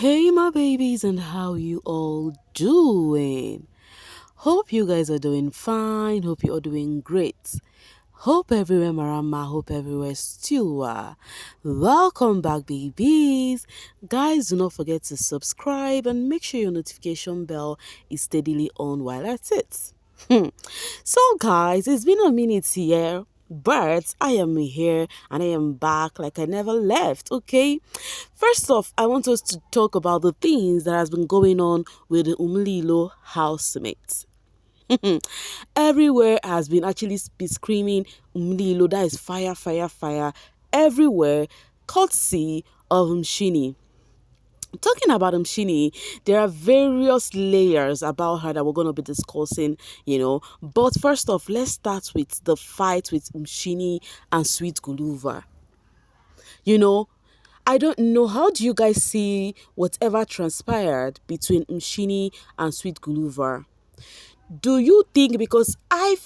Hey my babies, and how you all doing? Hope you guys are doing fine. Hope you are doing great. Hope everywhere marama, hope everywhere still are. Welcome back babies. Guys, do not forget to subscribe and make sure your notification bell is steadily on while at it. So guys, it's been a minute here, but I am here and I am back like I never left, okay? First off, I want us to talk about the things that has been going on with the Umlilo housemates. Everywhere has been actually be screaming Umlilo, that is fire, fire, fire, everywhere, courtesy of Mshini. Talking about Mshini, there are various layers about her that we're going to be discussing. But first off, let's start with the fight with Mshini and Sweet Guluva. You know, I don't know, how do you guys see whatever transpired between Mshini and Sweet Guluva? Do you think, because I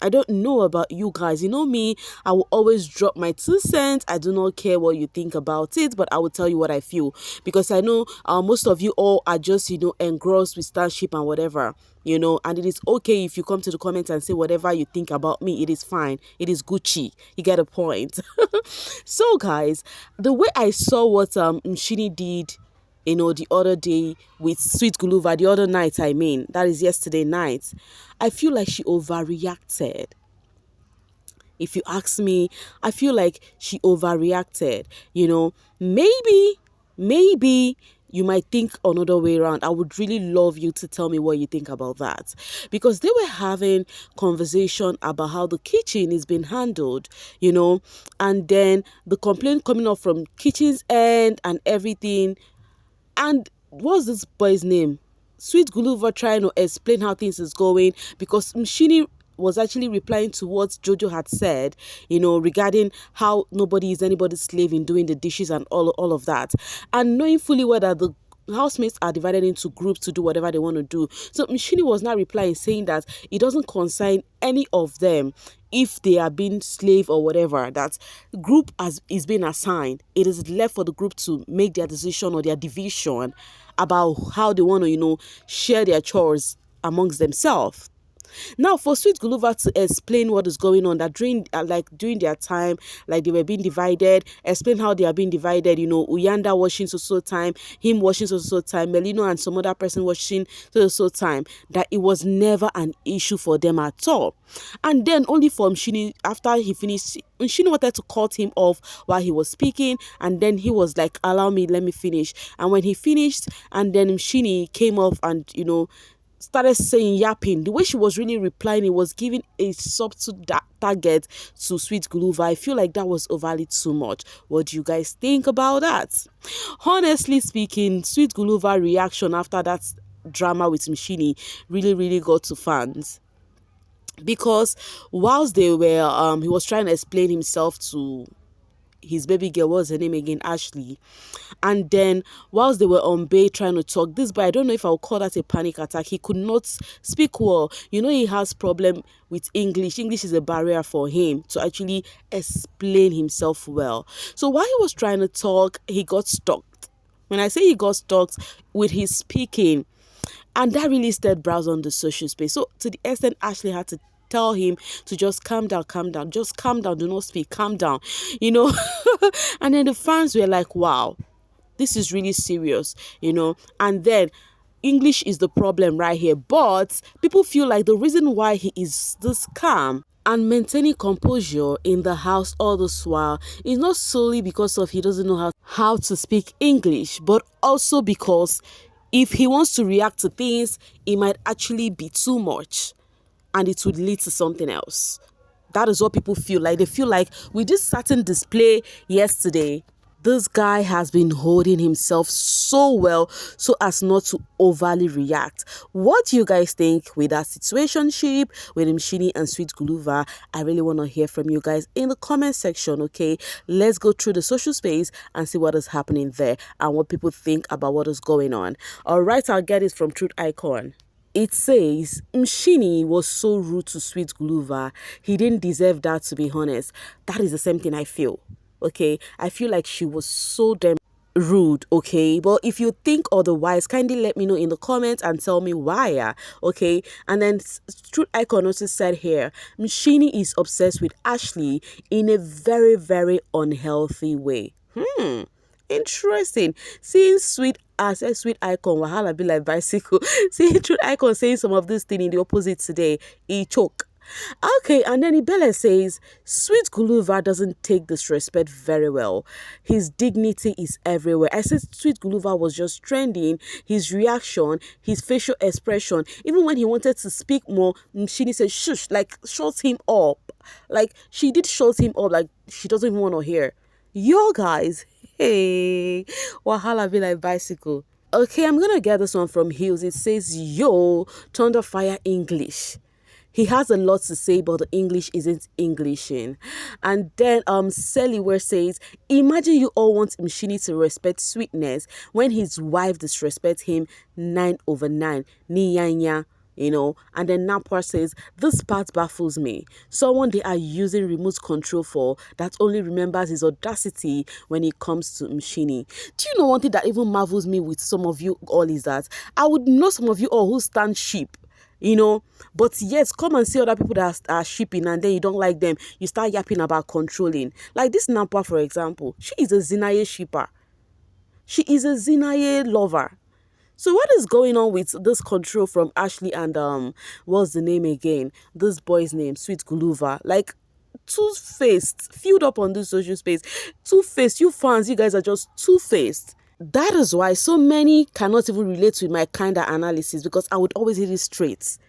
don't know about you guys. You know me, I will always drop my 2 cents. I do not care what you think about it, but I will tell you what I feel. Because I know most of you all are just, engrossed with Starship and whatever, and it is okay if you come to the comments and say whatever you think about me. It is fine. It is Gucci. You get a point. So, guys, the way I saw what Mshini did, the other day with Sweet Guluva, the other night, that is yesterday night, I feel like she overreacted. If you ask me, I feel like she overreacted. Maybe you might think another way around. I would really love you to tell me what you think about that. Because they were having conversation about how the kitchen is being handled, and then the complaint coming up from kitchen's end and everything. And what's this boy's name? Sweet Guluva trying to explain how things is going, because Mshini was actually replying to what Jojo had said, regarding how nobody is anybody's slave in doing the dishes and all of that. And knowing fully well that the housemates are divided into groups to do whatever they want to do. So Mshini was now replying, saying that it doesn't concern any of them if they are being slave or whatever, that group is being assigned. It is left for the group to make their decision or their division about how they want to, share their chores amongst themselves. Now, for Sweet Guluva to explain what is going on, that during their time, like they were being divided, explain how they are being divided, Uyanda washing so time, him washing so time, Melino and some other person washing so time, that it was never an issue for them at all. And then only for Mshini, after he finished, Mshini wanted to cut him off while he was speaking, and then he was like, allow me, let me finish. And when he finished, and then Mshini came off and, started saying, yapping, the way she was really replying, it was giving a subtle target to Sweet Guluva. I feel like that was overly too much. What do you guys think about that? Honestly speaking, Sweet Guluva reaction after that drama with Mshini really, really got to fans. Because whilst they were, he was trying to explain himself to his baby girl, what was her name again, Ashley, and then whilst they were on bay trying to talk, this boy, I don't know if I'll call that a panic attack, he could not speak well. He has problem with English is a barrier for him to actually explain himself well. So while he was trying to talk, he got stuck. When I say he got stuck with his speaking, and that really stirred brows on the social space. So to the extent Ashley had to tell him to just calm down, just calm down, do not speak, calm down, And then the fans were like, wow, this is really serious, And then English is the problem right here. But people feel like the reason why he is this calm and maintaining composure in the house all this while is not solely because of he doesn't know how to speak English, but also because if he wants to react to things, it might actually be too much and it would lead to something else. That is what people feel like. They feel like with this certain display yesterday, this guy has been holding himself so well so as not to overly react. What do you guys think with that situationship with Mshini and Sweet Guluva? I really want to hear from you guys in the comment section, okay? Let's go through the social space and see what is happening there and what people think about what is going on. All right, I'll get it from Truth Icon. It says, Mshini was so rude to Sweet Guluva. He didn't deserve that, to be honest. That is the same thing I feel. Okay, I feel like she was so damn rude, okay? But if you think otherwise, kindly let me know in the comments and tell me why, okay? And then Truth Icon also said here, Mshini is obsessed with Ashley in a very, very unhealthy way. Interesting. Seeing Sweet Icon, wahala be like bicycle. Seeing Truth Icon saying some of this thing in the opposite today, he choke. Okay, and then Ibele says, Sweet Guluva doesn't take disrespect very well. His dignity is everywhere. I said Sweet Guluva was just trending. His reaction, his facial expression, even when he wanted to speak more, Mshini said, shush, like, shut him up. Like, she did shut him up, like, she doesn't even want to hear. Yo, guys, hey, wahala be like bicycle. Okay, I'm gonna get this one from Hills. It says, yo, Thunderfire English. He has a lot to say, but the English isn't Englishing. And then Sally where says, imagine you all want Mshini to respect sweetness when his wife disrespects him 9/9. Niyanya. And then Napar says, this part baffles me. Someone they are using remote control for that only remembers his audacity when it comes to Mshini. Do you know one thing that even marvels me with some of you all is that I would know some of you all who stand sheep, but yes, come and see other people that are shipping and then you don't like them. You start yapping about controlling. Like this Nampa, for example, she is a Zinaye shipper. She is a Zinaye lover. So what is going on with this control from Ashley and what's the name again? This boy's name, Sweet Guluva. Like two-faced, filled up on this social space. Two-faced, you fans, you guys are just two-faced. That is why so many cannot even relate with my kind of analysis, because I would always hit it straight.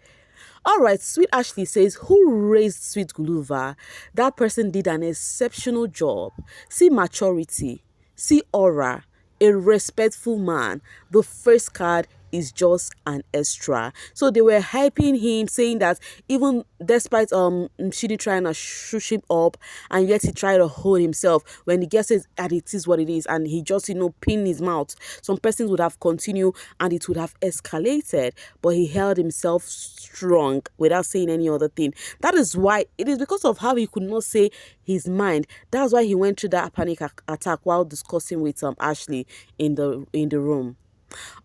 All right, Sweet Ashley says, who raised Sweet Guluva? That person did an exceptional job. See maturity, see aura, a respectful man. The first card is just an extra. So they were hyping him, saying that even despite Mshini trying to shush him up, and yet he tried to hold himself when he gets it, and it is what it is, and he just pinned his mouth. Some persons would have continued and it would have escalated, but he held himself strong without saying any other thing. That is why it is because of how he could not say his mind. That's why he went through that panic attack while discussing with Ashley in the room.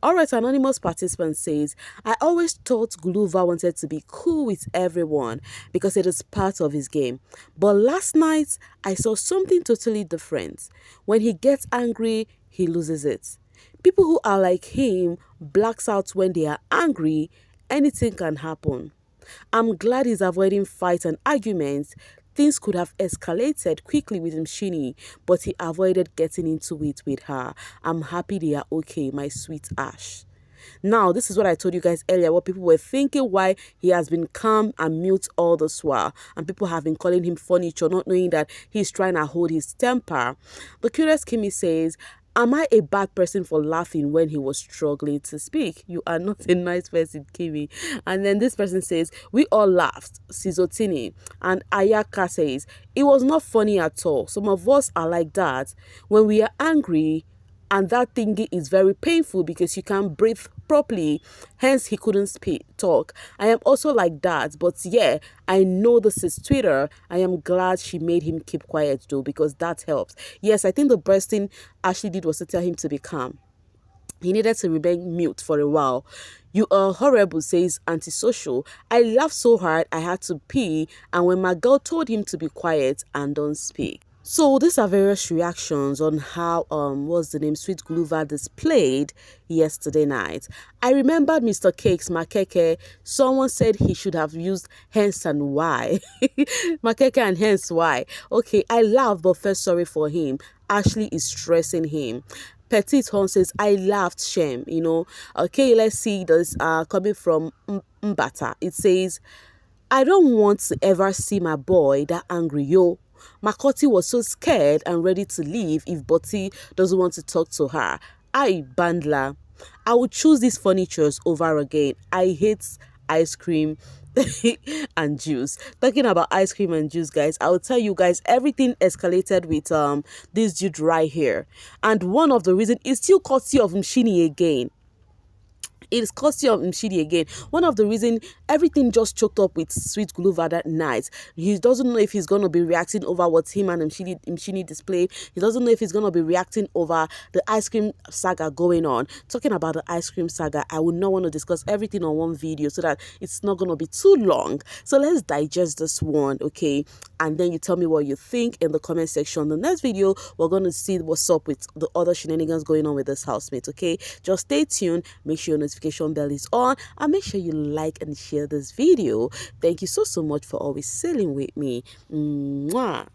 Alright, anonymous participant says, I always thought Guluva wanted to be cool with everyone because it is part of his game. But last night, I saw something totally different. When he gets angry, he loses it. People who are like him blacks out when they are angry. Anything can happen. I'm glad he's avoiding fights and arguments. Things could have escalated quickly with Mshini, but he avoided getting into it with her. I'm happy they are okay, my sweet Ash. Now, this is what I told you guys earlier, what people were thinking why he has been calm and mute all this while. And people have been calling him furniture, not knowing that he's trying to hold his temper. The curious Kimmy says, am I a bad person for laughing when he was struggling to speak? You are not a nice person, Kimi. And then this person says, we all laughed, Sizotini. And Ayaka says, it was not funny at all. Some of us are like that. When we are angry, and that thingy is very painful because you can't breathe properly. Hence, he couldn't talk. I am also like that. But yeah, I know this is Twitter. I am glad she made him keep quiet though, because that helps. Yes, I think the best thing Ashley did was to tell him to be calm. He needed to remain mute for a while. You are horrible, says Antisocial. I laughed so hard I had to pee, and when my girl told him to be quiet and don't speak. So these are various reactions on how what's the name, Sweet Guluva displayed yesterday night. I remembered Mr. Cake's Makeke. Someone said he should have used hence and why. Makeke and hence why. Okay, I laughed but felt sorry for him. Ashley is stressing him. Petite Horn says, I laughed, shame, Okay, let's see this coming from Mbata. It says, I don't want to ever see my boy that angry, yo. Makoti was so scared and ready to leave if Boti doesn't want to talk to her. Bandla, I would choose these furnitures over again. I hate ice cream and juice. Talking about ice cream and juice, guys, I will tell you guys, everything escalated with this dude right here. And one of the reasons is still courtesy of Mshini again. it is courtesy of Mshini again. One of the reason everything just choked up with Sweet Guluva that night. He doesn't know if he's gonna be reacting over what him and Mshini displayed. He doesn't know if he's gonna be reacting over the ice cream saga going on. Talking about the ice cream saga, I would not want to discuss everything on one video so that it's not gonna be too long. So let's digest this one, okay? And then you tell me what you think in the comment section. The next video, we're gonna see what's up with the other shenanigans going on with this housemate, okay? Just stay tuned, make sure your notification bell is on, and make sure you like and share this video. Thank you so much for always sailing with me. Mwah.